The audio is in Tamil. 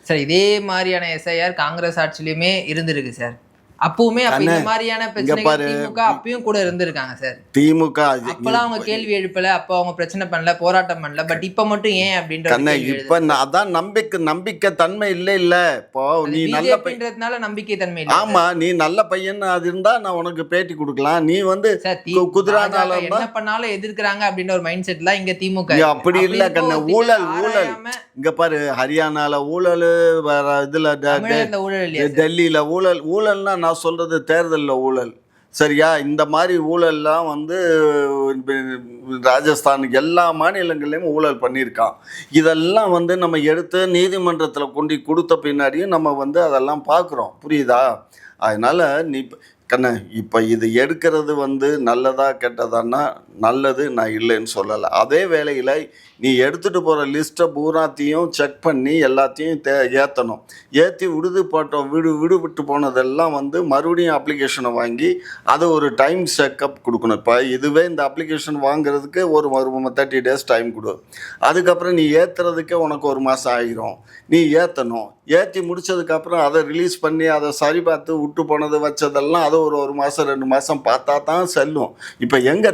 சார் இதே மாதிரியான எஸ்ஐஆர் காங்கிரஸ் ஆட்சியிலுமே இருந்திருக்கு சார். அப்பவுமே அப்ப இந்த மாதிரியான பிரச்சனைகள் திமுக அப்பயும் கூட இருந்திருக்காங்க சார். திமுக அப்பெல்லாம் அவங்க கேள்வி எழுப்பல, அப்ப அவங்க பிரச்சனை பண்ணல, போராட்டம் பண்ணல. பட் இப்ப மட்டும் ஏன் அப்படின்ற இப்ப அதான் நம்பிக்கை தன்மை இல்ல. இப்போ நீ நல்ல பையன்றதுனால நம்பிக்கை தன்மை இல்ல. ஆமா, நீ நல்ல பையன் அது இருந்தா நான் உனக்கு பேட்டி கொடுக்கலாம். நீ வந்து குதிரானால என்ன பண்ணாலும் எதிர்க்கிறாங்க அப்படின்ற ஒரு மைண்ட் செட்ல இங்க திமுக அப்படி இல்ல கண்ண. ஊழல் இங்க பாரு, ஹரியானால ஊழல், இதுல டெல்லியில ஊழல்னா நான் சொல்றது தேர்தலில் ஊழல், சரியா? இந்த மாதிரி ஊழல்லாம் வந்து ராஜஸ்தானுக்கு எல்லா மாநிலங்கள்லையும் ஊழல் பண்ணியிருக்கான். இதெல்லாம் வந்து நம்ம எடுத்து நீதிமன்றத்தில் கொண்டு கொடுத்த பின்னாடியும் நம்ம வந்து அதெல்லாம் பார்க்குறோம், புரியுதா? அதனால் நீ கண்ண இப்போ இது எடுக்கிறது வந்து நல்லதா கெட்டதான்னா நல்லது, நான் இல்லைன்னு சொல்லலை. அதே வேளையில் நீ எடுத்துகிட்டு போகிற லிஸ்ட்டை பூராத்தையும் செக் பண்ணி எல்லாத்தையும் ஏற்றணும். ஏற்றி விடுவிட்டு போனதெல்லாம் வந்து மறுபடியும் அப்ளிகேஷனை வாங்கி அதை ஒரு டைம் செக்கப் கொடுக்கணும். இப்போ இதுவே இந்த அப்ளிகேஷன் வாங்குறதுக்கு ஒரு 30 days டைம் கொடு. அதுக்கப்புறம் நீ ஏற்றுறதுக்கே உனக்கு 1 மாதம் ஆகிரும். நீ ஏற்றணும். ஏற்றி முடித்ததுக்கப்புறம் அதை ரிலீஸ் பண்ணி அதை சரி பார்த்து விட்டு போனது வச்சதெல்லாம் அதை ஒரு 1 மாதம் 2 மாதம் பார்த்தா தான் செல்லும். இப்போ எங்கே